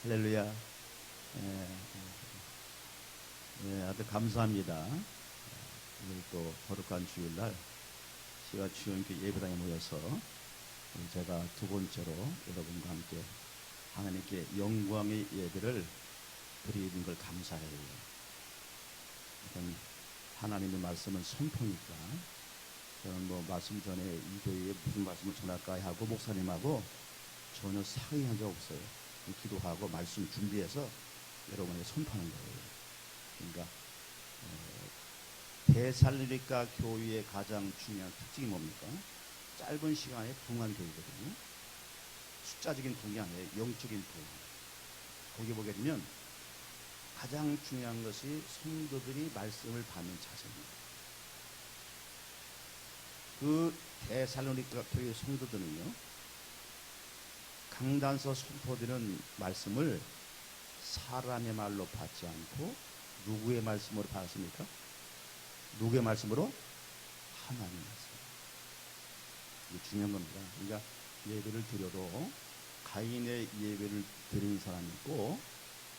할렐루야. 아주 감사합니다. 오늘 또 거룩한 주일날 시가 주연교 예배당에 모여서 제가 두 번째로 여러분과 함께 하나님께 영광의 예배를 드리는 걸 감사해요. 하나님의 말씀은 선포니까 저는 말씀 전에 이 교회에 무슨 말씀을 전할까 하고 목사님하고 전혀 상의한 적 없어요. 기도하고 말씀 준비해서 여러분에게 선포하는 거예요. 그러니까 데살로니가 교회의 가장 중요한 특징이 뭡니까? 짧은 시간에 부흥한 교회거든요. 숫자적인 부흥이 아니라 영적인 부흥. 거기 보게 되면 가장 중요한 것이 성도들이 말씀을 받는 자세입니다. 그 데살로니가 교회 성도들은요, 강단서 선포되는 말씀을 사람의 말로 받지 않고 누구의 말씀으로 받았습니까? 누구의 말씀으로? 하나님의 말씀. 이게 중요한 겁니다. 그러니까 예배를 드려도 가인의 예배를 드리는 사람이 있고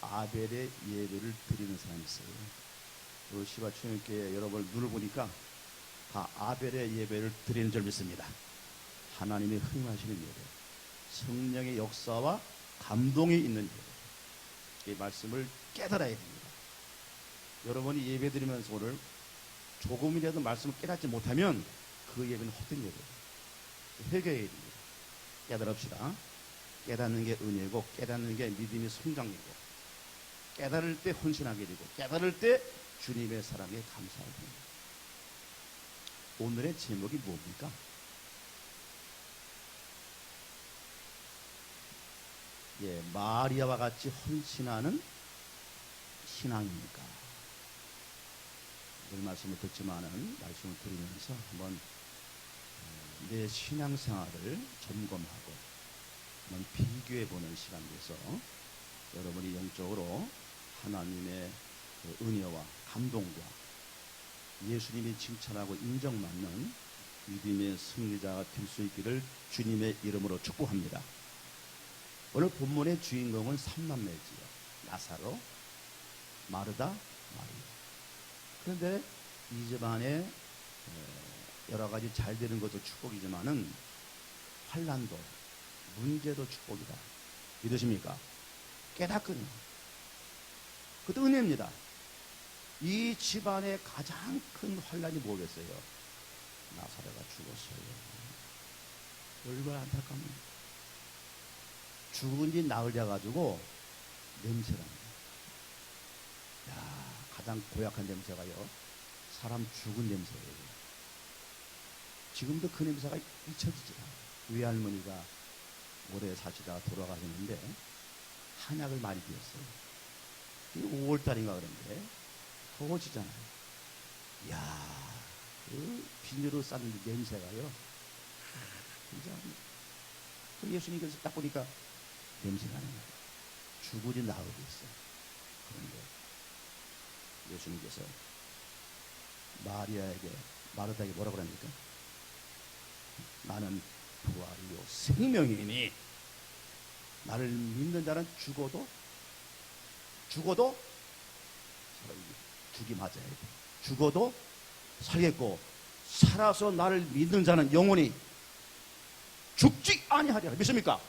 아벨의 예배를 드리는 사람이 있어요. 그 시바 추연교회 여러분 눈을 보니까 다 아벨의 예배를 드리는 줄 믿습니다. 하나님의 흥하시는 예배, 성령의 역사와 감동이 있는 예배, 이 말씀을 깨달아야 됩니다. 여러분이 예배 드리면서 오늘 조금이라도 말씀을 깨닫지 못하면 그 예배는 헛된 예배예요. 회개해야 됩니다. 깨달읍시다. 깨닫는 게 은혜고, 깨닫는 게 믿음의 성장이고, 깨달을 때 헌신하게 되고, 깨달을 때 주님의 사랑에 감사하게 됩니다. 오늘의 제목이 뭡니까? 마리아와 같이 헌신하는 신앙입니까? 늘 말씀을 듣지만은 말씀을 드리면서 한번 내 신앙생활을 점검하고 한번 비교해보는 시간 돼서 여러분이 영적으로 하나님의 은혜와 감동과 예수님이 칭찬하고 인정받는 믿음의 승리자가 될 수 있기를 주님의 이름으로 축복합니다. 오늘 본문의 주인공은 3남매지요. 나사로, 마르다, 마리아. 그런데 이 집안에 여러 가지 잘 되는 것도 축복이지만은 환난도, 문제도 축복이다. 믿으십니까? 깨닫거든요. 그것도 은혜입니다. 이 집안의 가장 큰 환난이 뭐겠어요? 나사로가 죽었어요. 얼마나 안타깝습니까? 죽은 지 나흘 돼가지고 냄새가 납니다. 가장 고약한 냄새가요, 사람 죽은 냄새예요. 지금도 그 냄새가 잊혀지지 않아요. 외할머니가 오래 사시다가 돌아가셨는데 한약을 많이 드렸어요. 5월달인가 그런데 더워지잖아요. 그 비닐로 쌌는 냄새가요, 진짜. 예수님께서 딱 보니까 냄새가 나는 거예요. 죽으리 나으리 있어요. 그런데 예수님께서 마르다에게 뭐라고 합니까? 나는 부활이요 생명이니 나를 믿는 자는 죽어도 죽이 맞아야 돼. 죽어도 살겠고 살아서 나를 믿는 자는 영원히 죽지 아니하리라. 믿습니까?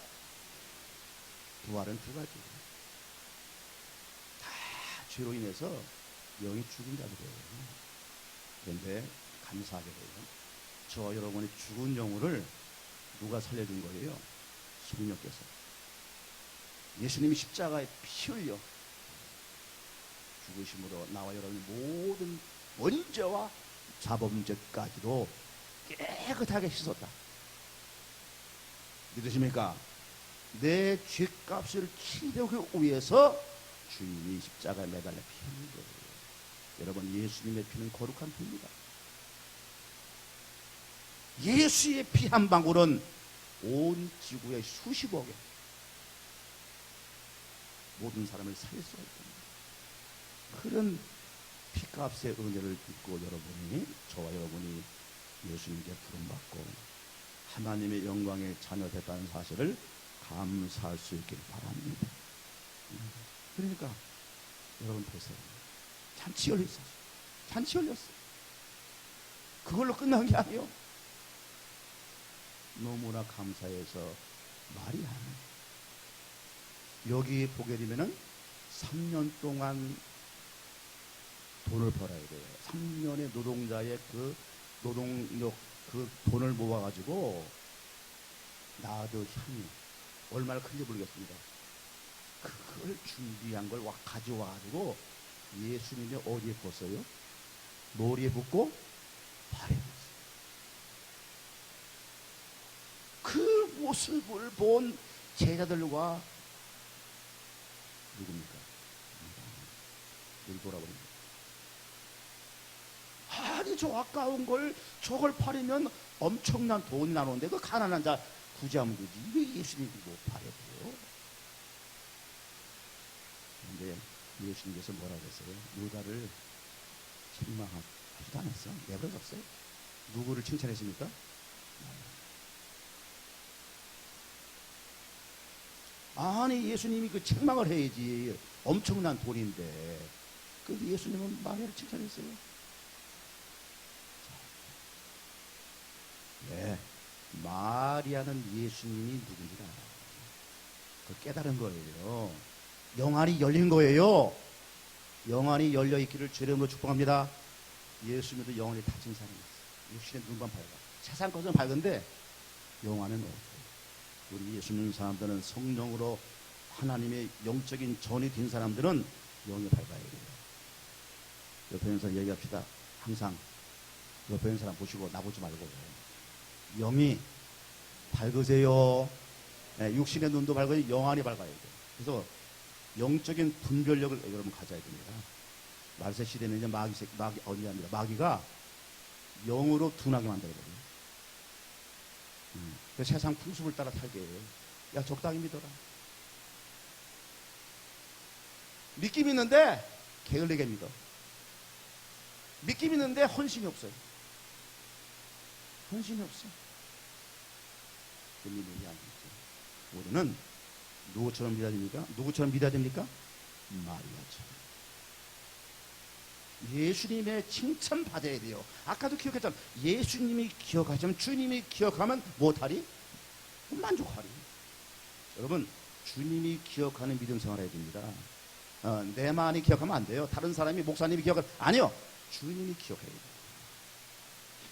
부활은 두 가지예요. 다 죄로 인해서 영이 죽은 자들이에요. 그런데 감사하게도요, 저 여러분의 죽은 영혼을 누가 살려준 거예요? 성령께서. 예수님이 십자가에 피 흘려 죽으심으로 나와 여러분의 모든 원죄와 자범죄까지도 깨끗하게 씻었다. 믿으십니까? 내 죄값을 치르기 위해서 주님이 십자가에 매달려 피 흘린 거예요. 여러분, 예수님의 피는 거룩한 피입니다. 예수의 피 한 방울은 온 지구의 수십억의 모든 사람을 살릴 수가 있습니다. 그런 피값의 은혜를 입고 여러분이, 저와 여러분이 예수님께 부름받고 하나님의 영광의 자녀 됐다는 사실을 감사할 수 있길 바랍니다. 그러니까 여러분 보세요. 잔치 열렸어. 잔치 열렸어. 그걸로 끝난 게 아니에요. 너무나 감사해서 말이 안 해. 여기 보게 되면은 3년 동안 돈을 벌어야 돼요. 3년의 노동자의 그 노동력, 그 돈을 모아가지고 나도 향이 얼마나 큰지 모르겠습니다. 그걸 준비한 걸 가져와가지고 예수님이 어디에 붓어요? 머리에 붓고 발에 붓어요. 그 모습을 본 제자들과 누굽니까? 여기 돌아버립니다. 아니 저 아까운 걸 저걸 팔으면 엄청난 돈이 나오는데 그 가난한 자 구제하면 되지. 왜 예수님이 못 팔아요? 근데 예수님께서 뭐라고 했어요? 유다를 책망하지도 않았어. 내버려뒀어요. 누구를 칭찬했습니까? 아니 예수님이 그 책망을 해야지. 엄청난 돈인데. 근데 예수님은 마리아를 칭찬했어요. 네, 마리아는 예수님이 누군지 알아요. 그걸 깨달은 거예요. 영안이 열린 거예요. 영안이 열려 있기를 주의 이름으로 축복합니다. 예수님도 영안이 닫힌 사람이 있어요. 육신의 눈만 밝아. 세상 것은 밝은데 영안은 없어요. 우리 예수 믿는 사람들은 성령으로 하나님의 영적인 전이 된 사람들은 영이 밝아야 돼요. 옆에 있는 사람 얘기합시다. 항상 옆에 있는 사람 보시고 나보지 말고 영이 밝으세요. 네, 육신의 눈도 밝아요. 영안이 밝아야 돼요. 그래서 영적인 분별력을 여러분 가져야 됩니다. 말세 시대는 이제 마귀가 영으로 둔하게 만들어버려요. 세상 풍습을 따라 살게 해요. 야 적당히 믿어라. 믿기 믿는데 게을리게 믿어. 믿기 믿는데 헌신이 없어요. 헌신이 없어. 그 믿는 게 아니죠. 우리는 누구처럼 믿어야 됩니까? 누구처럼 믿어야 됩니까? 마리아처럼. 예수님의 칭찬 받아야 돼요. 아까도 기억했잖아. 예수님이 기억하시면, 주님이 기억하면 못하리? 만족하리. 여러분, 주님이 기억하는 믿음 생활해야 됩니다. 내만이 기억하면 안 돼요. 다른 사람이, 목사님이 기억하면 아니요. 주님이 기억해야 돼요.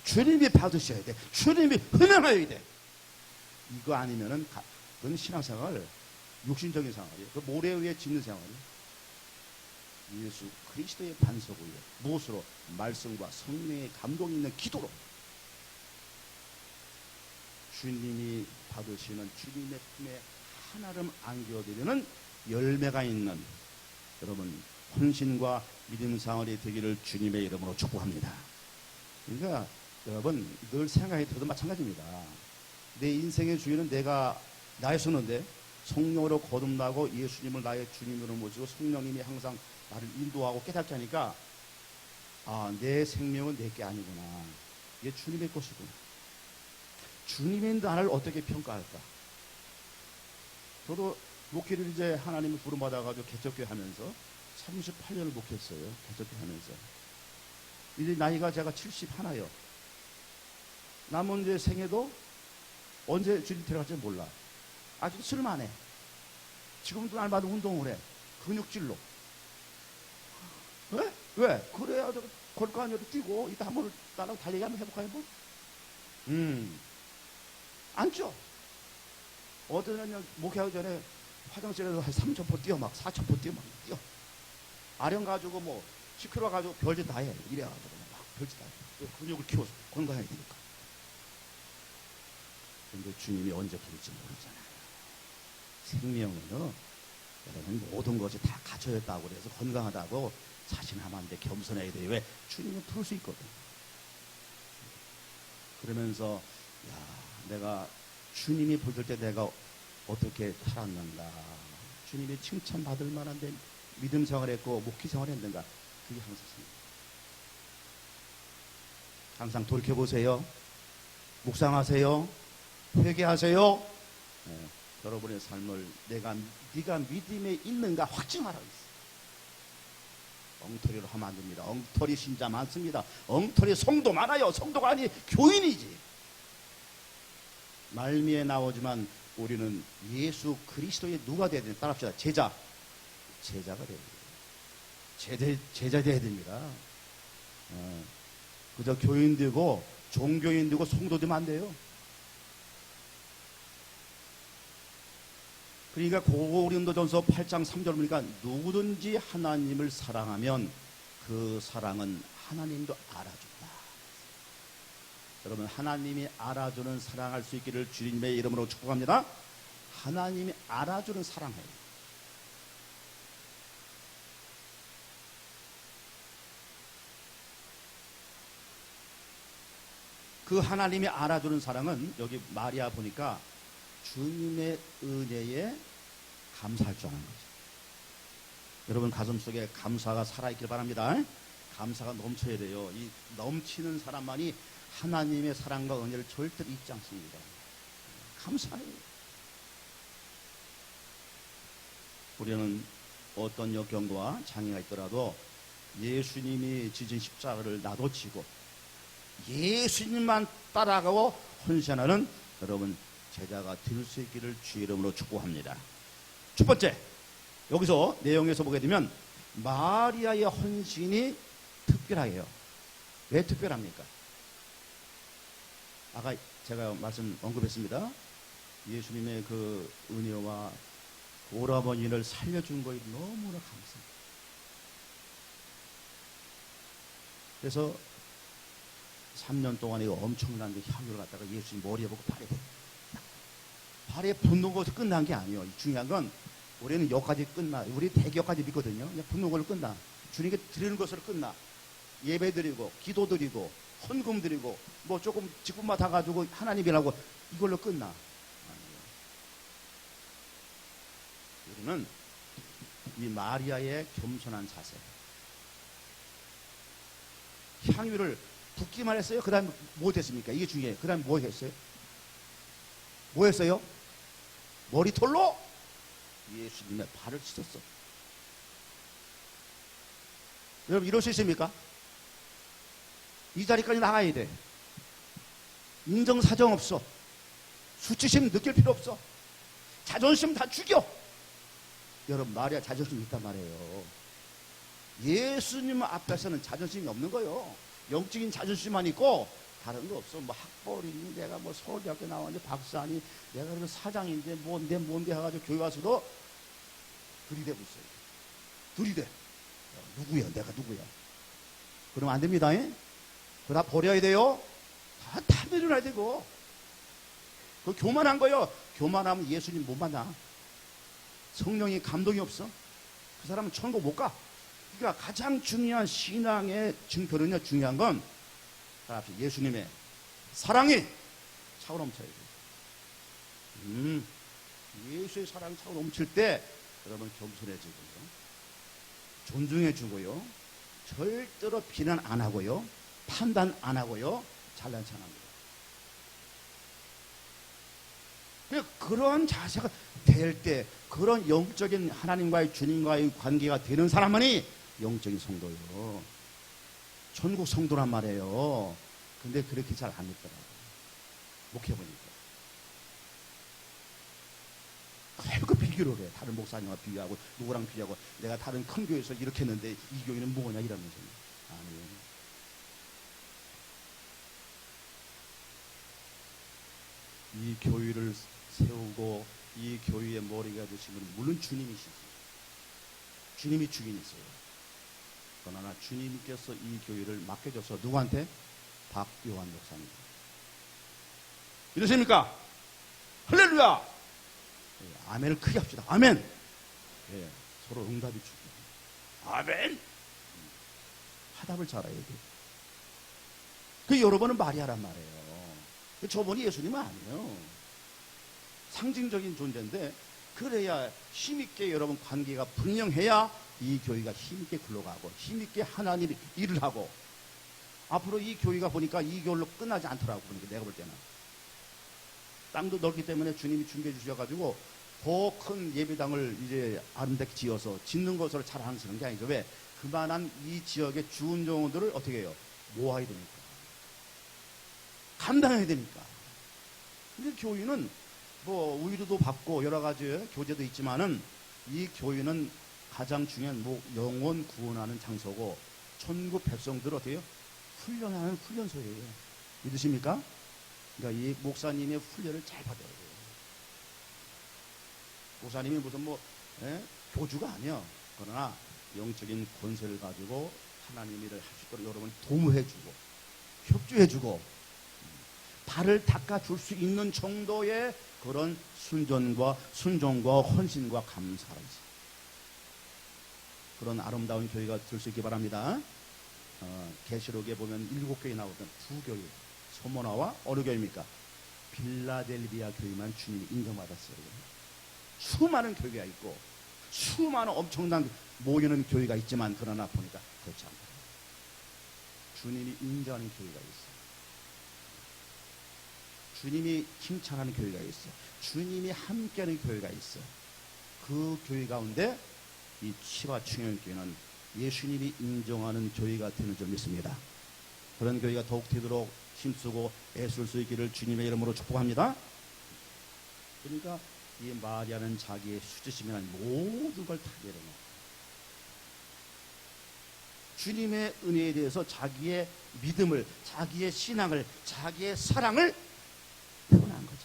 주님이 받으셔야 돼. 주님이 흔행해야 돼. 이거 아니면은 그건 신앙생활, 육신적인 생활이에요. 그 모래 위에 짓는 생활이에요. 예수 그리스도의 반석 위에 무엇으로? 말씀과 성령의 감동이 있는 기도로 주님이 받으시는 주님의 품에 한아름 안겨드리는 열매가 있는 여러분 헌신과 믿음 생활이 되기를 주님의 이름으로 축복합니다. 그러니까 여러분 늘 생각해 들어도 마찬가지입니다. 내 인생의 주인은 내가 나의 손인데 성령으로 거듭나고 예수님을 나의 주님으로 모시고 성령님이 항상 나를 인도하고 깨닫게 하니까 내 생명은 내게 아니구나. 이게 주님의 것이구나. 주님이 나를 어떻게 평가할까? 저도 목회를 이제 하나님을 부름받아가지고 개척교회 하면서 38년을 목회했어요. 개척교회 하면서. 이제 나이가 제가 71예요. 남은 이제 생애도 언제 주님 데려갈지 몰라. 아직도 쓸만해. 지금도 날마다 운동을 해. 근육질로. 왜? 왜? 그래야 걸간이라도 뛰고 이따 한번 나랑 달리기 한번 해볼까요? 뭐? 안 쪄. 어떤 날 목회하기 전에 화장실에서 한 3,000보 뛰어 막 4,000보 뛰어 막 뛰어. 아령 가지고 뭐 10kg 가지고 별짓 다 해. 이래가지고 막 별짓 다 해. 근육을 키워서 건강해야 되니까. 근데 주님이 언제 부를지 모르잖아요. 생명은 여러분 모든 것이 다 갖춰졌다고 그래서 건강하다고 자신하면 안 돼. 겸손해야 돼. 왜? 주님은 부를 수 있거든. 그러면서 내가 주님이 부를 때 내가 어떻게 살았는가, 주님이 칭찬받을 만한 데 믿음 생활했고 목회 생활했는가, 그게 항상 있습니다. 항상 돌이켜보세요. 묵상하세요. 회개하세요. 여러분의 삶을 네가 믿음에 있는가 확증하라고 있어요. 엉터리로 하면 안 됩니다. 엉터리 신자 많습니다. 엉터리 성도 많아요. 성도가 아니 교인이지. 말미에 나오지만 우리는 예수 그리스도의 누가 되어야 되냐? 따라합시다. 제자가 되어야 됩니다. 제자 되어야 됩니다. 그저 교인 되고 종교인 되고 성도 되면 안 돼요. 그러니까 고린도전서 8장 3절 보니까 누구든지 하나님을 사랑하면 그 사랑은 하나님도 알아준다. 여러분, 하나님이 알아주는 사랑할 수 있기를 주님의 이름으로 축복합니다. 하나님이 알아주는 사랑해요. 그 하나님이 알아주는 사랑은 여기 마리아 보니까 주님의 은혜에 감사할 줄 아는 거죠. 여러분 가슴속에 감사가 살아있길 바랍니다. 감사가 넘쳐야 돼요. 이 넘치는 사람만이 하나님의 사랑과 은혜를 절대로 잊지 않습니다. 감사해요. 우리는 어떤 역경과 장애가 있더라도 예수님이 지진 십자가를 나도 지고 예수님만 따라가고 헌신하는 여러분 제자가 될 수 있기를 주의 이름으로 축복합니다. 첫 번째, 여기서 내용에서 보게 되면 마리아의 헌신이 특별하게요. 왜 특별합니까? 아까 제가 말씀 언급했습니다. 예수님의 그 은혜와 오라버니를 살려준 거에 너무나 감사합니다. 그래서 3년 동안에 엄청난 그 향유를 갖다가 예수님 머리에 보고 발에 붓는 것이 끝난 게 아니에요. 중요한 건 우리는 여기까지 끝나. 우리 대기까지 믿거든요. 그냥 붓는 걸로 끝나. 주님께 드리는 것으로 끝나. 예배 드리고 기도 드리고 헌금 드리고 뭐 조금 직분 맡아가지고 하나님이라고 이걸로 끝나. 우리는 이 마리아의 겸손한 자세, 향유를 붓기만 했어요. 그 다음에 뭐 됐습니까? 이게 중요해요. 그 다음에 뭐 했어요? 뭐 했어요? 머리털로 예수님의 발을 씻었어. 여러분 이럴 수 있습니까? 이 자리까지 나가야 돼. 인정사정 없어. 수치심 느낄 필요 없어. 자존심 다 죽여. 여러분 마리아 자존심 있단 말이에요. 예수님 앞에서는 자존심이 없는 거예요. 영적인 자존심만 있고 다른 거 없어. 뭐 학벌이니 내가 뭐 서울대학교 나왔는데 박사니 내가 그래서 사장인데 뭔데 해가지고 교회 와서도 들이대고 있어요. 들이대. 누구야? 내가 누구야? 그러면 안 됩니다. 그거 다 버려야 돼요. 다 내려놔야 되고. 그거 교만한 거예요. 교만하면 예수님 못 만나. 성령이 감동이 없어. 그 사람은 천국 못 가. 그러니까 가장 중요한 신앙의 증표는요, 중요한 건 예수님의 사랑이 차고 넘쳐야 돼요. 예수의 사랑이 차고 넘칠 때 여러분 겸손해지고요, 존중해주고요, 절대로 비난 안 하고요, 판단 안 하고요, 잘난 척 합니다. 그런 자세가 될 때, 그런 영적인 하나님과의 주님과의 관계가 되는 사람만이 영적인 성도예요. 전국 성도란 말이에요. 근데 그렇게 잘 안 있더라고요. 목회보니까. 그 비교를 해. 다른 목사님과 비교하고, 누구랑 비교하고, 내가 다른 큰 교회에서 이렇게 했는데, 이 교회는 뭐냐, 이러면서. 아니에요. 이 교회를 세우고, 이 교회의 머리가 되신 분은 물론 주님이시죠. 주님이 주인이세요. 그러나 주님께서 이 교회를 맡겨줘서 누구한테? 박요한 목사님. 이러십니까? 할렐루야! 아멘을 크게 합시다. 아멘! 예, 서로 응답이 중요해요. 아멘! 화답을 잘해야 돼요. 그 여러분은 마리아란 말이에요. 저분이 예수님은 아니에요. 상징적인 존재인데, 그래야 힘있게 여러분 관계가 분명해야 이 교회가 힘있게 굴러가고 힘있게 하나님 일을 하고, 앞으로 이 교회가 보니까 이 교회로 끝나지 않더라고. 그러니까 내가 볼 때는 땅도 넓기 때문에 주님이 준비해 주셔가지고 더 큰 예배당을 이제 아름답게 지어서 짓는 것으로 자랑스러운 게 아니죠. 왜? 그만한 이 지역의 주운종들을 어떻게 해요? 모아야 되니까. 감당해야 되니까. 근데 교회는 뭐 우유도 받고 여러 가지 교제도 있지만은 이 교회는 가장 중요한 영혼 구원하는 장소고 천국 백성들을 어떻게 해요? 훈련하는 훈련소예요. 믿으십니까? 그러니까 이 목사님의 훈련을 잘 받아야 돼요. 목사님이 무슨 교주가 아니야. 그러나 영적인 권세를 가지고 하나님 일을 할 수 있도록 여러분 도모해주고 협조해주고 발을 닦아줄 수 있는 정도의 그런 순종과 헌신과 감사를 그런 아름다운 교회가 될 수 있기 바랍니다. 계시록에 보면 7교회 나오던 2교회 소모나와 어느 교회입니까? 빌라델비아 교회만 주님이 인정받았어요. 수많은 교회가 있고 수많은 엄청난 모이는 교회가 있지만 그러나 보니까 그렇지 않다. 주님이 인정하는 교회가 있어요. 주님이 칭찬하는 교회가 있어요. 주님이 함께하는 교회가 있어요. 그 교회 가운데 이 치과 충혈교회는 예수님이 인정하는 교회가 되는 줄 믿습니다. 그런 교회가 더욱 되도록 힘쓰고 애쓸 수 있기를 주님의 이름으로 축복합니다. 그러니까 이 마리아는 자기의 수치심이란 모든 걸 다 내려놓고 주님의 은혜에 대해서 자기의 믿음을, 자기의 신앙을, 자기의 사랑을 표현한 거죠.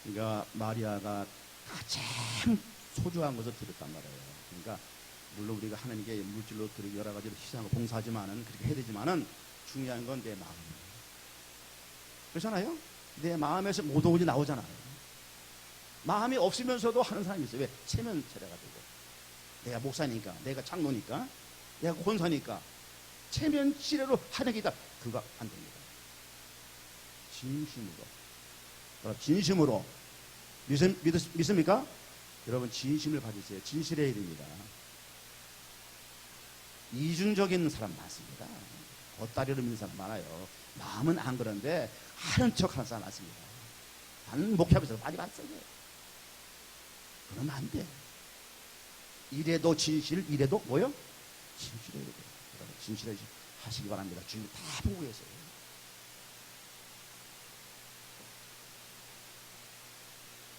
그러니까 마리아가 가장 소중한 것을 드렸단 말이에요. 그러니까 물론 우리가 하나님께 물질로 드리고 여러 가지로 희생하고 봉사하지만은 그렇게 해야 되지만은 중요한 건 내 마음이에요. 그렇잖아요? 내 마음에서 모든 것이 나오잖아요. 마음이 없으면서도 하는 사람이 있어요. 왜? 체면체래가지고 내가 목사니까, 내가 장로니까, 내가 권사니까 체면치레로 하는 게 있다. 그거 안 됩니다. 진심으로 믿습니까? 여러분 진심을 가지세요. 진실해야 됩니다. 이중적인 사람 많습니다. 겉다리로 믿는 사람 많아요. 마음은 안 그런데 하는 척 하는 사람 많습니다. 나는 목회하면서 많이 봤어요. 그러면 안 돼. 이래도 진실, 이래도 뭐요? 진실해야 돼요. 진실해 하시기 바랍니다. 주님 다 보고 계세요.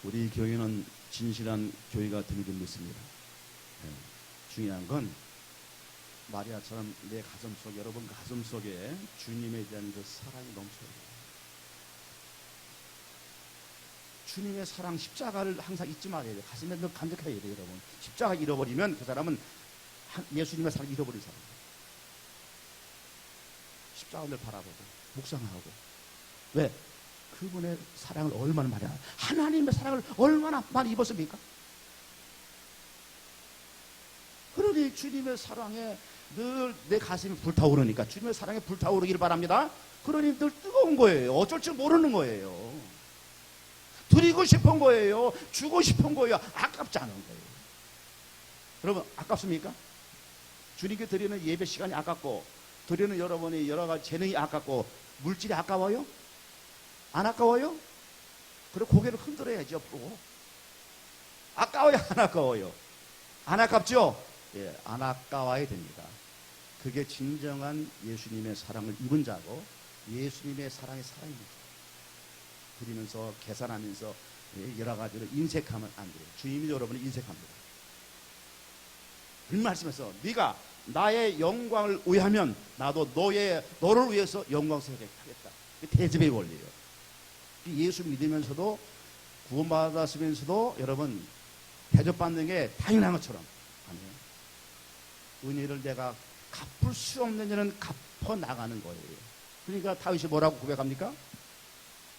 우리 교회는 진실한 교회가 되기를 믿습니다. 중요한 건 마리아처럼 내 가슴 속에, 여러분 가슴 속에 주님에 대한 그 사랑이 넘쳐야 돼요. 주님의 사랑, 십자가를 항상 잊지 말아야 돼요. 가슴에 늘 간직해야 돼요, 여러분. 십자가 잃어버리면 그 사람은 예수님의 사랑 잃어버린 사람이에요. 십자가를 바라보고 묵상하고. 왜? 그분의 사랑을 얼마나 많이 하나님의 사랑을 얼마나 많이 입었습니까? 그러니 주님의 사랑에 늘 내 가슴이 불타오르니까 주님의 사랑에 불타오르기를 바랍니다. 그러니 늘 뜨거운 거예요. 어쩔 줄 모르는 거예요. 드리고 싶은 거예요. 주고 싶은 거예요. 아깝지 않은 거예요. 여러분 아깝습니까? 주님께 드리는 예배 시간이 아깝고 드리는 여러분의 여러 가지 재능이 아깝고 물질이 아까워요? 안 아까워요? 그래 고개를 흔들어야지 옆으로. 아까워요? 안 아까워요? 안 아깝죠? 예, 안 아까워야 됩니다. 그게 진정한 예수님의 사랑을 입은 자고 예수님의 사랑의 사랑입니다. 드리면서 계산하면서 여러 가지로 인색하면 안 돼요. 주님이 여러분을 인색합니다. 그 말씀에서 네가 나의 영광을 위하면 나도 너를 위해서 영광스럽게 하겠다. 대접의 원리예요. 예수 믿으면서도 구원받았으면서도 여러분 대접받는 게 당연한 것처럼 아니에요. 은혜를 내가 갚을 수 없는 일은 갚아 나가는 거예요. 그러니까 다윗이 뭐라고 고백합니까?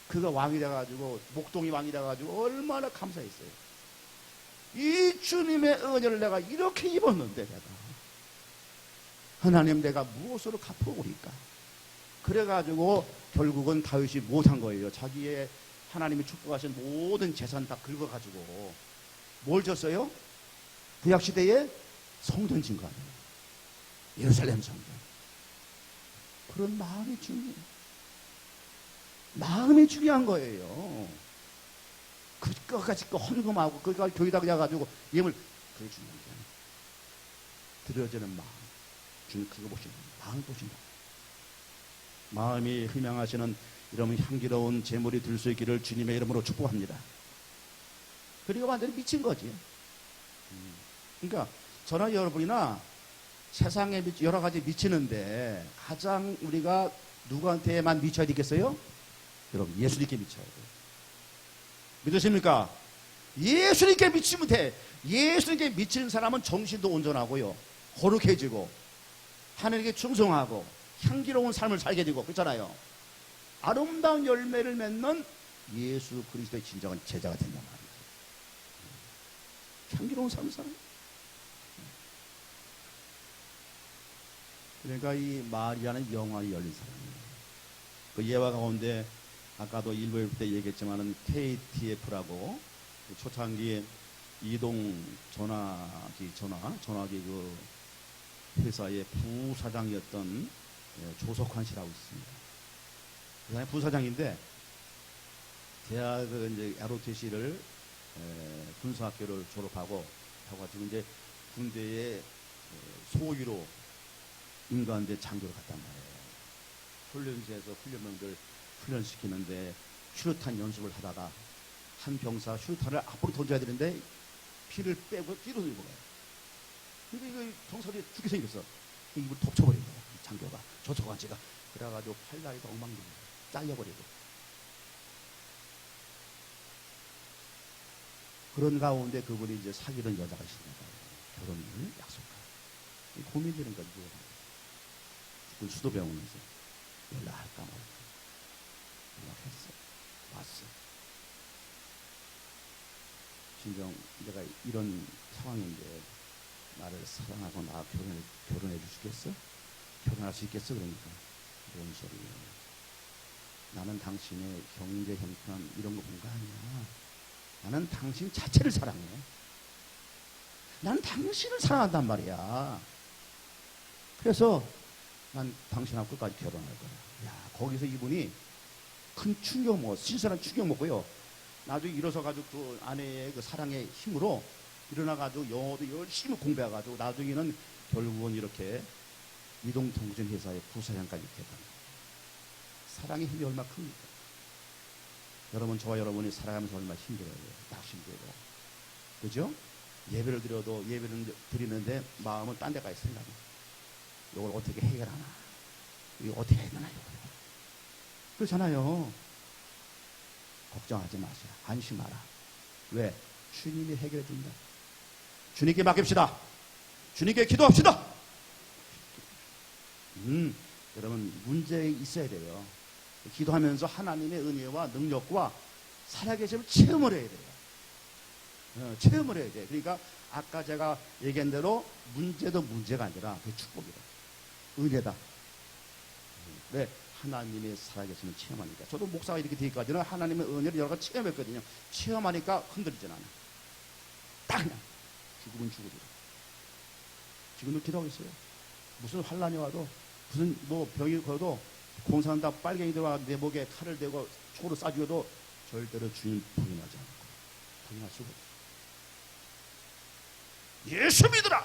그가 왕이 돼가지고 목동이 왕이 돼가지고 얼마나 감사했어요. 이 주님의 은혜를 내가 이렇게 입었는데 내가 하나님 내가 무엇으로 갚아오리까? 그래가지고 결국은 다윗이 못한 거예요. 자기의 하나님이 축복하신 모든 재산 다 긁어가지고 뭘 줬어요? 구약시대에 성전 진 거 아니에요. 예루살렘 성전. 그런 마음이 중요해요. 마음이 중요한 거예요. 그것까지 헌금하고 그것까지 교회에다 그냥 가지고 예물, 그게 중요한 게 아니에요. 드려지는 마음, 주님 그거 보시는 거예요. 마음 보신다. 마음이 희망하시는 이런 향기로운 제물이 될 수 있기를 주님의 이름으로 축복합니다. 그리고 완전히 미친 거지. 그러니까 저나 여러분이나 세상에 여러 가지 미치는데 가장 우리가 누구한테만 미쳐야 되겠어요? 여러분, 예수님께 미쳐야 돼요. 믿으십니까? 예수님께 미치면 돼. 예수님께 미치는 사람은 정신도 온전하고요, 거룩해지고 하나님께 충성하고 향기로운 삶을 살게 되고 그렇잖아요. 아름다운 열매를 맺는 예수 그리스도의 진정한 제자가 된단 말이에요. 향기로운 삶을 살아요. 그러니까 이 마리아는 영광이 열린 사람이에요. 그 예화 가운데 아까도 일부 때 얘기했지만은 KTF라고 그 초창기에 이동 전화기 그 회사의 부사장이었던 조석환 씨라고 있습니다. 그 사람이 부사장인데 대학을 이제 ROTC를 군사학교를 졸업하고 하고 이제 군대에 소위로 인간대 장교를 갔단 말이에요. 훈련소에서 훈련병들 훈련시키는데 슈루탄 연습을 하다가 한 병사 슈루탄을 앞으로 던져야 되는데 피를 빼고 뒤로 들고 가요. 근데 이거 병사들이 죽게 생겼어. 입을 덮쳐버린 거야, 장교가. 조석환씨가. 그래가지고 팔다리가 엉망진창 잘려버리고. 그런 가운데 그분이 이제 사귀던 여자가 있습니다. 결혼을 약속하고. 고민되는 거죠. 죽은 수도병원에서 연락할까 말까. 연락했어. 왔어. 진정 내가 이런 상황인데 나를 사랑하고 나 결혼해 주시겠어? 결혼할 수 있겠어? 그러니까 뭔 소리야. 나는 당신의 경제 형편 이런 거 본 거 아니야. 나는 당신 자체를 사랑해. 나는 당신을 사랑한단 말이야. 그래서 난 당신하고 끝까지 결혼할 거야. 야, 거기서 이분이 큰 충격 먹었어. 신선한 충격 먹고요. 나중에 일어서가지고 그 아내의 그 사랑의 힘으로 일어나가지고 영어도 열심히 공부해가지고 나중에는 결국은 이렇게 이동통신 회사의 부사장까지 됐다. 사랑의 힘이 얼마나 큽니까? 여러분, 저와 여러분이 살아가면서 얼마나 힘들어요. 딱 힘들고. 그죠? 예배를 드려도 예배를 드리는데 마음은 딴 데가 있어. 생각이. 이걸 어떻게 해결하나? 이거 어떻게 해야 되나? 그렇잖아요. 걱정하지 마세요. 안심하라. 왜? 주님이 해결해 준다. 주님께 맡깁시다. 주님께 기도합시다. 여러분, 문제 있어야 돼요. 기도하면서 하나님의 은혜와 능력과 살아계심을 체험을 해야 돼요. 체험을 해야 돼요. 그러니까 아까 제가 얘기한 대로 문제도 문제가 아니라 그게 축복이다. 은혜다. 왜? 하나님의 살아계심을 체험하니까. 저도 목사가 이렇게 되기까지는 하나님의 은혜를 여러 가지 체험했거든요. 체험하니까 흔들리진 않아. 딱 그냥 죽으면 죽으리라. 지금도 기도하고 있어요. 무슨 환란이 와도 무슨 뭐 병이 걸어도 공산다 빨갱이 들어와 내 목에 칼을 대고 초로 쏴주어도 절대로 주님 부인하지 않고 부인할 수가 없어. 예수 믿으라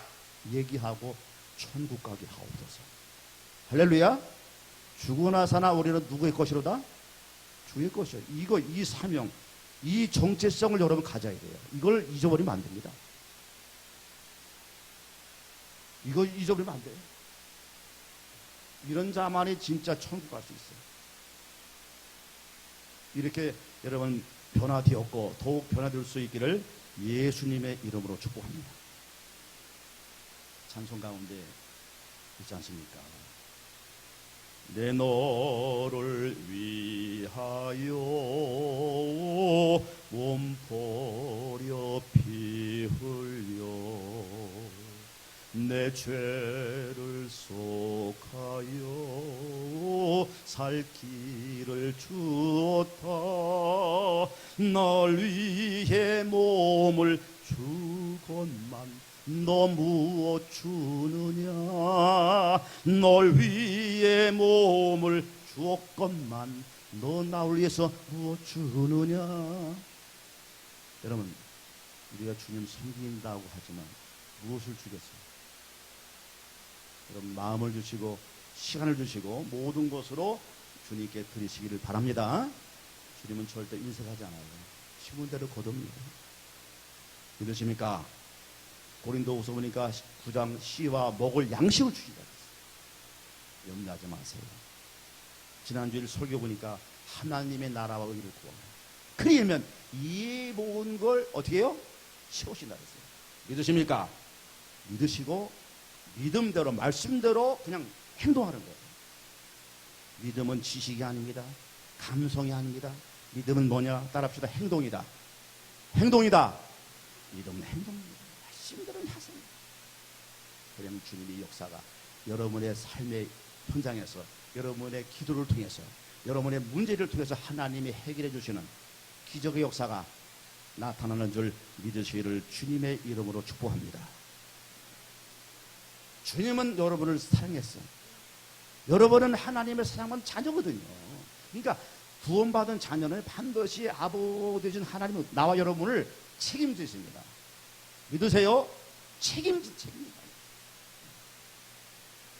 얘기하고 천국 가게 하옵소서. 할렐루야. 죽으나 사나 우리는 누구의 것이로다? 주의 것이요. 이 사명, 이 정체성을 여러분 가져야 돼요. 이걸 잊어버리면 안 됩니다. 이걸 잊어버리면 안 돼요. 이런 자만이 진짜 천국 갈 수 있어요. 이렇게 여러분 변화되었고 더욱 변화될 수 있기를 예수님의 이름으로 축복합니다. 찬송 가운데 있지 않습니까? 내 너를 위하여 몸 버려 피 흘려 내 죄를 속하여 살 길을 주었다. 널 위해 몸을 주건만 너 무엇 주느냐. 널 위해 몸을 주었건만 너 나를 위해서 무엇 주느냐. 여러분, 우리가 주님 섬긴다고 하지만 무엇을 주겠어요? 여러분, 마음을 주시고 시간을 주시고 모든 것으로 주님께 드리시기를 바랍니다. 주님은 절대 인색하지 않아요. 심은 대로 거둡니다. 믿으십니까? 고린도후서 보니까 9장 씨와 먹을 양식을 주신다 그랬어요. 염려하지 마세요. 지난주일 설교 보니까 하나님의 나라와 의를 구합니다. 그러면 이 모든 걸 어떻게 해요? 채우신다 그랬어요. 믿으십니까? 믿으시고 믿음대로 말씀대로 그냥 행동하는 거예요. 믿음은 지식이 아닙니다. 감성이 아닙니다. 믿음은 뭐냐? 따라합시다. 행동이다. 행동이다. 믿음은 행동입니다. 말씀대로 하세요. 그러면 주님의 역사가 여러분의 삶의 현장에서, 여러분의 기도를 통해서, 여러분의 문제를 통해서 하나님이 해결해 주시는 기적의 역사가 나타나는 줄 믿으시기를 주님의 이름으로 축복합니다. 주님은 여러분을 사랑했어요. 여러분은 하나님의 사랑받은 자녀거든요. 그러니까 구원받은 자녀는 반드시 아버지 되신 하나님은 나와 여러분을 책임지십니다. 믿으세요? 책임집니다.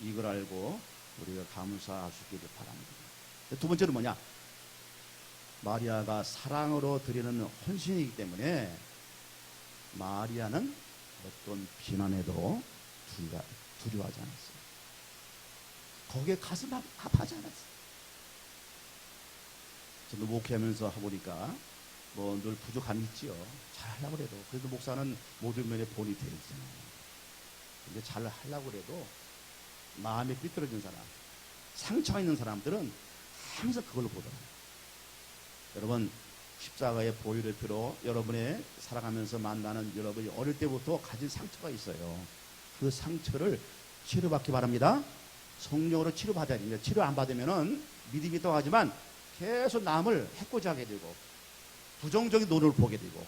이걸 알고 우리가 감사하시기를 바랍니다. 두 번째는 뭐냐? 마리아가 사랑으로 드리는 헌신이기 때문에 마리아는 어떤 비난에도 두려워하지 않았어요. 거기에 가슴 아파하지 않았어요. 저도 목회하면서 해보니까 뭐 늘 부족함이 있지요. 잘하려고 해도. 그래도 목사는 모든 면에 본이 되어 있잖아요. 근데 잘하려고 해도 마음에 삐뚤어진 사람, 상처가 있는 사람들은 항상 그걸로 보더라고요. 여러분, 십자가의 보혈의 피로 여러분의 살아가면서 만나는 여러분이 어릴 때부터 가진 상처가 있어요. 그 상처를 치료받기 바랍니다. 성령으로 치료받아야 됩니다. 치료 안 받으면은 믿음이 떠가지만 계속 남을 해코지하게 되고 부정적인 노력을 보게 되고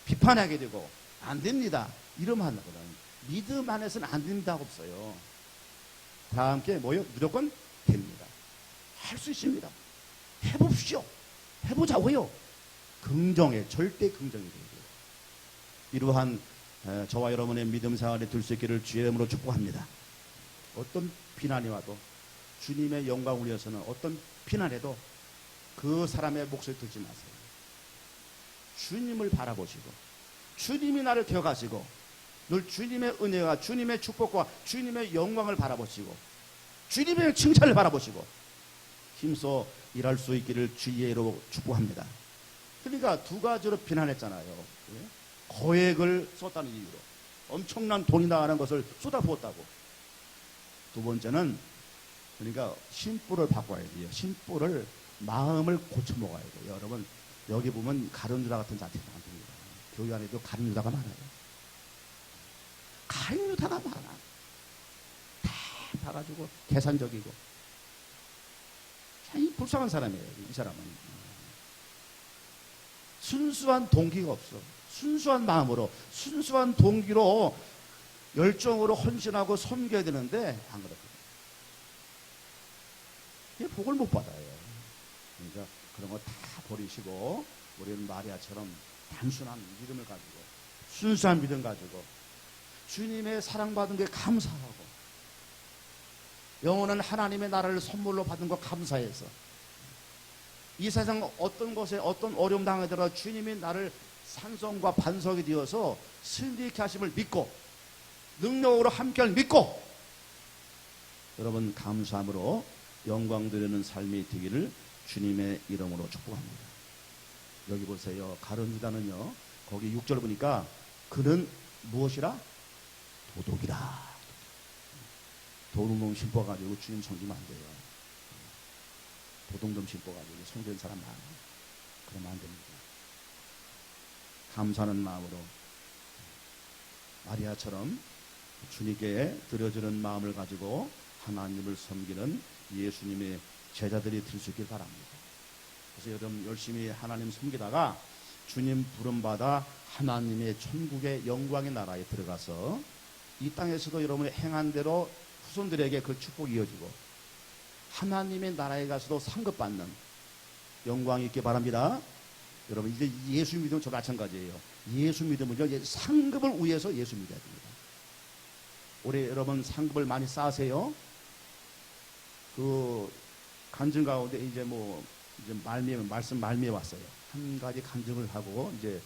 비판하게 되고 안 됩니다. 이러면 한다거든. 믿음 안에서는 안 된다고 없어요. 다 함께 뭐요? 무조건 됩니다. 할 수 있습니다. 해봅시오. 해보자고요. 긍정에 절대 긍정이 되고요. 이러한 저와 여러분의 믿음 생활에 들 수 있기를 주의 이름으로 축복합니다. 어떤 비난이 와도 주님의 영광을 위해서는 어떤 비난에도 그 사람의 목소리 듣지 마세요. 주님을 바라보시고 주님이 나를 기억하시고 늘 주님의 은혜와 주님의 축복과 주님의 영광을 바라보시고 주님의 칭찬을 바라보시고 힘써 일할 수 있기를 주의 이름으로 축복합니다. 그러니까 두 가지로 비난했잖아요. 거액을 썼다는 이유로 엄청난 돈이 나가는 것을 쏟아부었다고. 두 번째는 그러니까 심부를 바꿔야 돼요. 심부를 마음을 고쳐 먹어야 돼요. 여러분 여기 보면 가룟 유다 같은 자들이 많습니다. 교회 안에도 가룟 유다가 많아요. 가룟 유다가 많아. 다 봐가지고 계산적이고 참 불쌍한 사람이에요. 이 사람은 순수한 동기가 없어. 순수한 마음으로 순수한 동기로 열정으로 헌신하고 섬겨야 되는데 안 그렇거든요. 복을 못 받아요. 그러니까 그런 거 다 버리시고 우리는 마리아처럼 단순한 믿음을 가지고 순수한 믿음 가지고 주님의 사랑받은 게 감사하고 영원한 하나님의 나라를 선물로 받은 거 감사해서 이 세상 어떤 곳에 어떤 어려움 당하더라도 주님이 나를 산성과 반석이 되어서 승리케 하심을 믿고 능력으로 함께할 믿고 여러분 감사함으로 영광 드리는 삶이 되기를 주님의 이름으로 축복합니다. 여기 보세요. 가룟 유다는요. 거기 6절 보니까 그는 무엇이라? 도둑이라. 도둑놈 심어가지고 주님 섬기면 안 돼요. 도둑놈 심어가지고 성전 사람 많아요. 그러면 안 됩니다. 감사하는 마음으로 마리아처럼 주님께 드려주는 마음을 가지고 하나님을 섬기는 예수님의 제자들이 될 수 있길 바랍니다. 그래서 여러분 열심히 하나님 섬기다가 주님 부름받아 하나님의 천국의 영광의 나라에 들어가서 이 땅에서도 여러분이 행한 대로 후손들에게 그 축복이 이어지고 하나님의 나라에 가서도 상급받는 영광이 있기 바랍니다. 여러분 이제 예수 믿으면 저 마찬가지예요. 예수 믿으면요 상급을 위해서 예수 믿어야 됩니다. 올해 여러분 상급을 많이 쌓으세요. 그 간증 가운데 이제 말씀 말미에 왔어요. 한 가지 간증을 하고 이제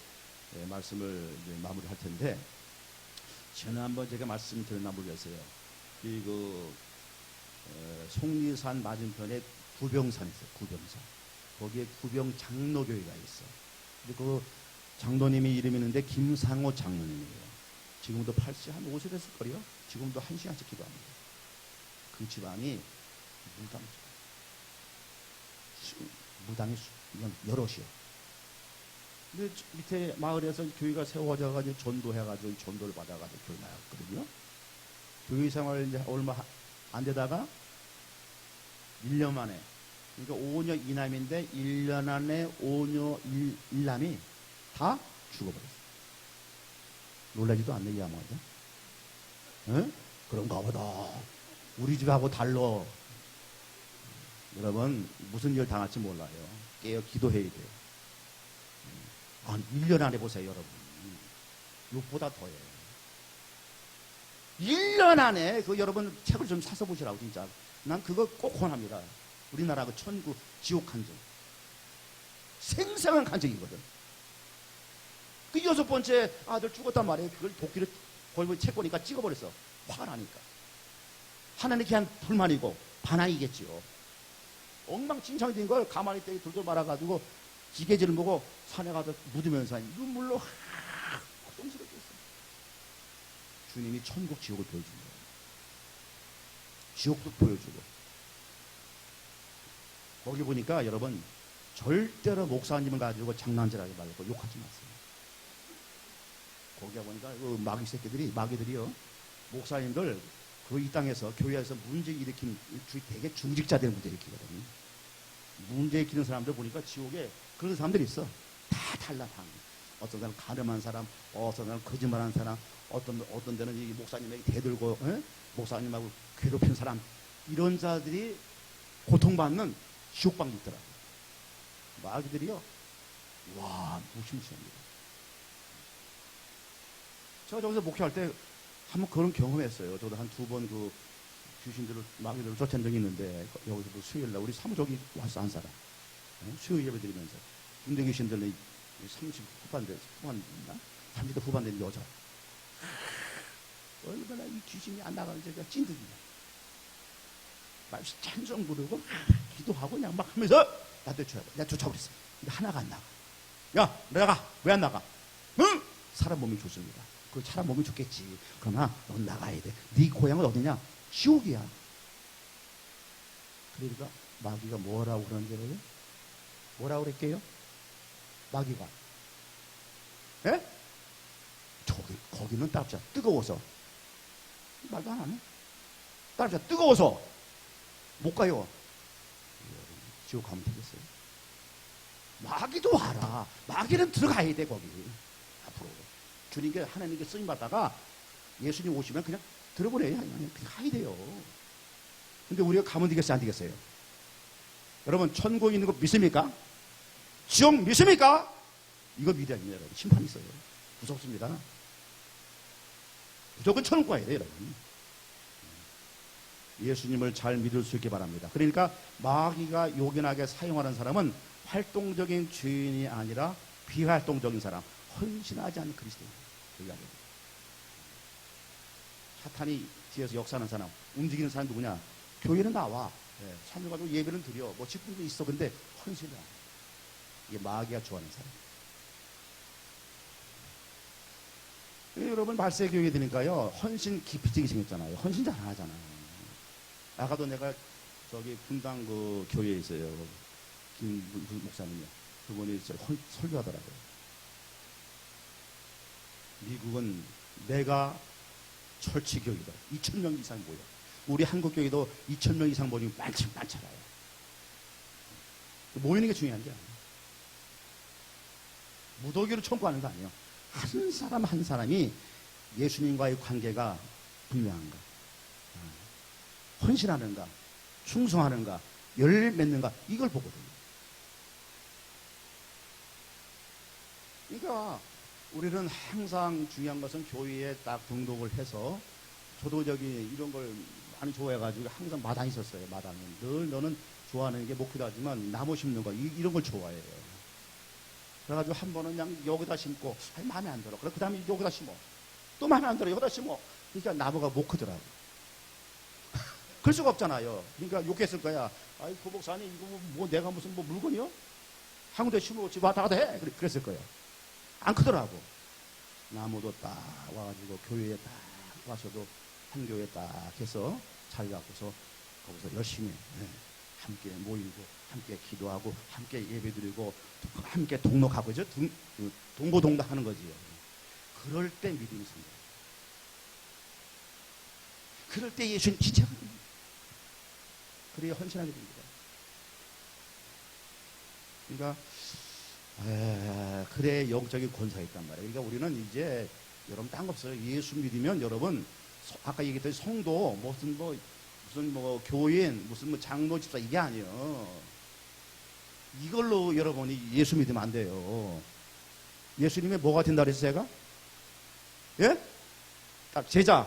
말씀을 이제 마무리할 텐데, 지난번 제가 말씀드렸나 모르겠어요. 속리산 맞은편에 구병산 있어요. 구병산. 거기에 구병 장로교회가 있어. 근데 그 장로님이 이름이 있는데 김상호 장로님이에요. 지금도 80, 한 50세 됐을 거요. 지금도 1시간씩 기도합니다. 그 집안이 무당이 그냥 여럿이요. 근데 밑에 마을에서 교회가 세워져가지고 전도해가지고 전도를 받아가지고 교회 나왔거든요. 교회 생활 이제 얼마 안 되다가 1년 만에, 그러니까 5녀 이남인데 1년 안에 5녀 1남이 다 죽어버렸어요. 놀라지도 않네, 이 아마도. 응? 그런가 보다. 우리 집하고 달러. 여러분, 무슨 일 당할지 몰라요. 깨어 기도해야 돼요. 1년 안에 보세요, 여러분. 6보다 더해요. 1년 안에, 여러분 책을 좀 사서 보시라고, 진짜. 난 그거 꼭 권합니다. 우리나라 그 천국, 지옥 간증. 생생한 간증이거든. 그 6번째 아들 죽었단 말이에요. 그걸 도끼를 거기 책 보니까 찍어버렸어. 화가 나니까. 하나님께 한 불만이고 반항이겠지요. 엉망진창이 된 걸 가만히 떼기 돌돌 말아가지고 기계질을 보고 산에 가서 묻으면서 눈물로 고통스럽게 했어요. 주님이 천국 지옥을 보여준 거예요. 지옥도 보여주고. 거기 보니까 여러분 절대로 목사님을 가지고 장난질하지 말고 욕하지 마세요. 거기 보니까 그 마귀들이요, 목사님들 이 땅에서 교회에서 문제 일으킨 되게 중직자들의 문제 일으키거든요. 문제 일으키는 사람들 보니까 지옥에 그런 사람들이 있어. 다 달라. 어떤 사람은 가늠한 사람, 어떤 사람은 거짓말한 사람, 어떤 데는 이 목사님에게 대들고 목사님하고 괴롭힌 사람, 이런 자들이 고통받는 지옥방이 있더라고요. 마귀들이요, 와, 무시무시합니다. 제가 저기서 목회할 때 한번 그런 경험했어요. 저도 한 2번 그 귀신들을, 마귀들을 쫓아낸 적이 있는데, 여기서 그 수요일날 우리 사무적이 와서 한 사람, 수요일 예배 드리면서, 군대 귀신들은 30 후반대, 30대 후반 된 여자. 얼마나 이 귀신이 안 나가는지 그냥 찐득이야. 말씀 찬송 부르고, 기도하고 그냥 막 하면서, 나한테 내가 쫓아버렸어. 근데 하나가 안 나가. 야, 나가! 왜 안 나가? 응? 사람 몸이 좋습니다. 그 사람 몸이 좋겠지. 그러나 넌 나가야 돼. 네 고향은 어디냐? 지옥이야. 그러니까 마귀가 뭐라고 그러는지 알아요? 뭐라고 그랬게요? 마귀가. 예? 거기는 따뜻해. 뜨거워서. 말도 안 하네. 따뜻해. 뜨거워서 못 가요. 지옥 가면 되겠어요? 마귀도 와라. 마귀는 들어가야 돼, 거기. 앞으로. 주님께, 하나님께 쓰임 받다가 예수님 오시면 그냥 들어버려요. 그냥 가야 돼요. 근데 우리가 가면 되겠어요? 안 되겠어요? 여러분, 천국에 있는 거 믿습니까? 지옥 믿습니까? 이거 믿어야 됩니다, 여러분. 심판이 있어요. 무섭습니다. 무조건 천국 가야 돼요, 여러분. 예수님을 잘 믿을 수 있게 바랍니다. 그러니까 마귀가 요긴하게 사용하는 사람은 활동적인 죄인이 아니라 비활동적인 사람, 헌신하지 않는 그리스도인. 사탄이 뒤에서 역사하는 사람, 움직이는 사람 누구냐? 교회는 나와. 산을 가지고 예배는 드려. 직분도 있어. 근데 헌신을 안 해. 이게 마귀가 좋아하는 사람. 여러분, 말세교회 되니까요, 헌신 기피증이 생겼잖아요. 헌신 잘 안 하잖아요. 아까도 내가 저기 분당 그 교회에 있어요. 김 목사님이요. 그분이 설교하더라고요. 미국은 내가 철치교회다. 2,000명 이상 모여. 우리 한국교회도 2,000명 이상 모이면 많잖아요. 모이는 게 중요한 게 아니에요. 무더기로 청구하는 거 아니에요. 한 사람 한 사람이 예수님과의 관계가 분명한가, 헌신하는가, 충성하는가, 열매 맺는가, 이걸 보거든요. 그러니까 우리는 항상 중요한 것은 교회에 딱 등록을 해서, 저도 이런 걸 많이 좋아해가지고 항상 마당에 있었어요. 마당에 늘 너는 좋아하는 게 목회도 하지만 나무 심는 거 이런 걸 좋아해요. 그래가지고 한 번은 그냥 여기다 심고 마음에 안 들어. 그래 그 다음에 여기다 심어. 또 마음에 안 들어. 여기다 심어. 그러니까 나무가 못 크더라고. 그럴 수가 없잖아요. 그러니까 욕했을 거야. 아이 고 목사님 이거 뭐 내가 무슨 뭐 물건이요? 한 군데 심어놓지 왔다 갔다 해. 그랬을 거예요. 안 크더라고. 나무도 딱 와가지고 교회에 딱 와서도 한 교회에 딱 해서 자리 갖고서 거기서 열심히 함께 모이고 함께 기도하고 함께 예배드리고 함께 동록하고 동고동락 하는 거지요. 그럴 때 믿음이 생겨요. 그럴 때 예수님 기적을 합니다. 그래야 헌신하게 됩니다. 그러니까 그래 영적인 권세가 있단 말이에요. 그러니까 우리는 이제 여러분 딴 거 없어요. 예수 믿으면 여러분 아까 얘기했던 성도 무슨 뭐 교인 무슨 뭐 장로 집사 이게 아니에요. 이걸로 여러분이 예수 믿으면 안 돼요. 예수님의 뭐가 된다 그랬어요 제가? 예? 딱 제자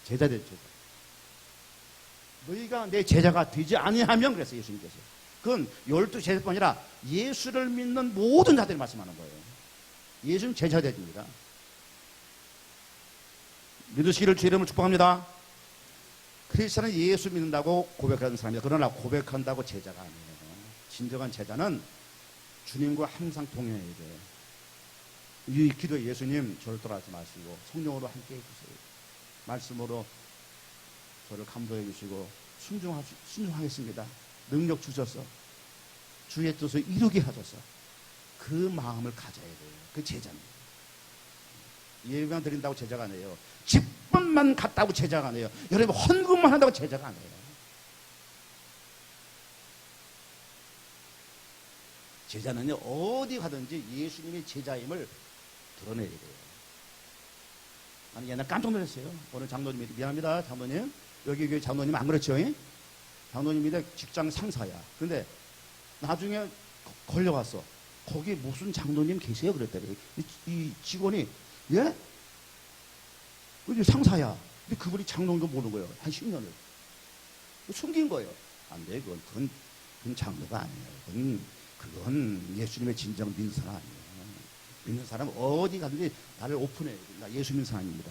됐죠. 너희가 내 제자가 되지 아니하면 그랬어요 예수님께서. 그건 12 제자뿐 아니라 예수를 믿는 모든 자들이 말씀하는 거예요. 예수님 제자 됩니다. 믿으시기를 주 이름으로 축복합니다. 크리스천은 예수 믿는다고 고백하는 사람이다. 그러나 고백한다고 제자가 아니에요. 진정한 제자는 주님과 항상 동행해야 돼요. 이 기도에 예수님 저를 떠나지 마시고 성령으로 함께 해주세요. 말씀으로 저를 감동해 주시고 순종하겠습니다. 능력 주셔서 주의 뜻을 이루게 하셔서 그 마음을 가져야 돼요. 그 제자입니다. 예배만 드린다고 제자가 아니에요. 집밥만 갔다고 제자가 아니에요. 여러분 헌금만 한다고 제자가 아니에요. 제자는요 어디 가든지 예수님의 제자임을 드러내야 돼요. 나는 옛날 깜짝 놀랐어요. 오늘 장로님이 미안합니다 장로님 여기 교회 장로님 안 그렇죠? 장로님이 직장 상사야. 근데 나중에 걸려갔어. 거기 무슨 장로님 계세요? 그랬더니 이 직원이 예? 상사야. 근데 그분이 장로인 거 모르는 거예요. 한 10년을. 숨긴 거예요. 안 돼. 그건 장로가 아니에요. 그건 예수님의 진정 믿는 사람 아니에요. 믿는 사람은 어디 가든지 나를 오픈해요. 나 예수 믿는 사람입니다.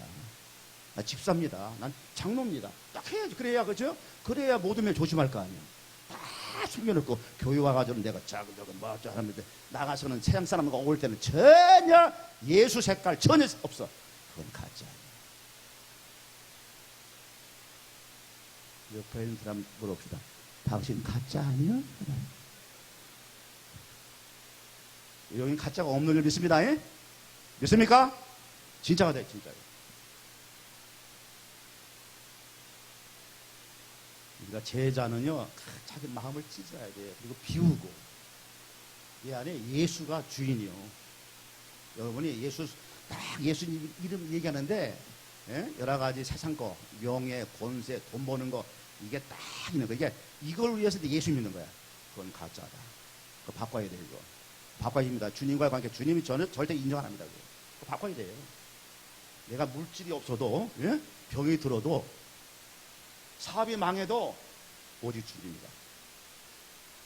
나 집사입니다. 난 장로입니다. 딱 해야지. 그래야 그죠? 그래야 모든 면 조심할 거 아니에요. 다 숨겨놓고 교회 와가지고 내가 작은 뭐저 하는데 나가서는 세상 사람과 올 때는 전혀 예수 색깔 전혀 없어. 그건 가짜. 옆에 있는 사람 물어봅시다. 당신 가짜 아니야? 여기 가짜가 없는 줄 믿습니다. 예? 믿습니까? 진짜가 돼, 진짜요. 그러니까 제자는요, 자기 마음을 찢어야 돼요. 그리고 비우고. 이 안에 예수가 주인이요. 여러분이 예수 이름 얘기하는데, 예? 여러 가지 세상 거, 명예, 권세, 돈 버는 거, 이게 딱 있는 거. 이걸 위해서 예수 믿는 거야. 그건 가짜다. 그거 바꿔야 돼, 이거. 바꿔야 됩니다. 주님과의 관계, 주님이 저는 절대 인정 안 합니다. 그거 바꿔야 돼요. 내가 물질이 없어도, 예? 병이 들어도, 사업이 망해도, 오직 주님이다.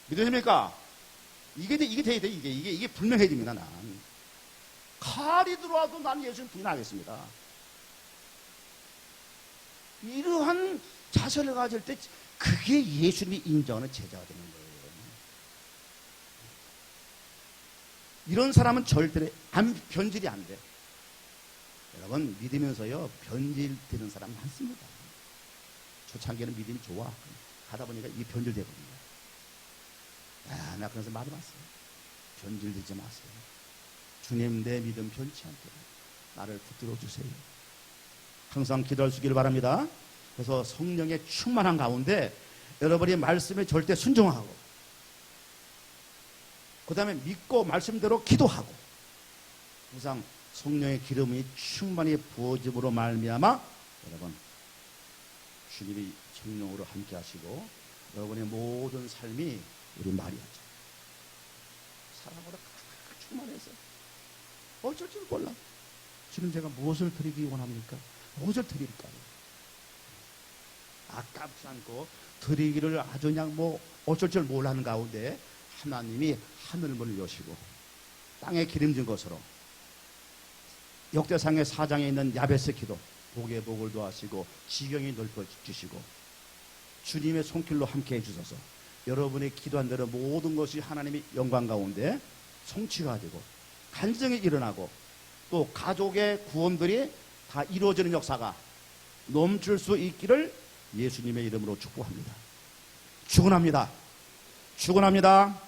믿으십니까? 이게 돼야 돼, 이게 분명해야 됩니다, 난. 칼이 들어와도 난 예수님 부인하겠습니다. 이러한 자세를 가질 때, 그게 예수님이 인정하는 제자가 되는 거예요. 이런 사람은 절대 변질이 안 돼. 여러분 믿으면서요 변질되는 사람 많습니다. 초창기에는 믿음이 좋아. 가다 보니까 이게 변질되거든요. 나 그래서 말이 많어요. 변질되지 마세요. 주님 내 믿음 변치 않게 나를 붙들어 주세요. 항상 기도할 수 있기를 바랍니다. 그래서 성령의 충만한 가운데 여러분이 말씀에 절대 순종하고 그 다음에 믿고 말씀대로 기도하고 항상 성령의 기름이 충만히 부어짐으로 말미암아 여러분 주님이 성령으로 함께 하시고 여러분의 모든 삶이 우리 마리아죠. 사랑으로 충만해서 어쩔 줄 몰라. 지금 제가 무엇을 드리기 원합니까? 무엇을 드릴까요? 아깝지 않고 드리기를 아주 그냥 뭐 어쩔 줄 몰라하는 가운데 하나님이 하늘문을 여시고 땅에 기름진 것으로 역대상의 4장에 있는 야베스 기도 복의 복을 도하시고 지경이 넓어주시고 주님의 손길로 함께 해주셔서 여러분이 기도한 대로 모든 것이 하나님의 영광 가운데 성취가 되고 간증이 일어나고 또 가족의 구원들이 다 이루어지는 역사가 넘칠 수 있기를 예수님의 이름으로 축복합니다. 축원합니다. 축원합니다.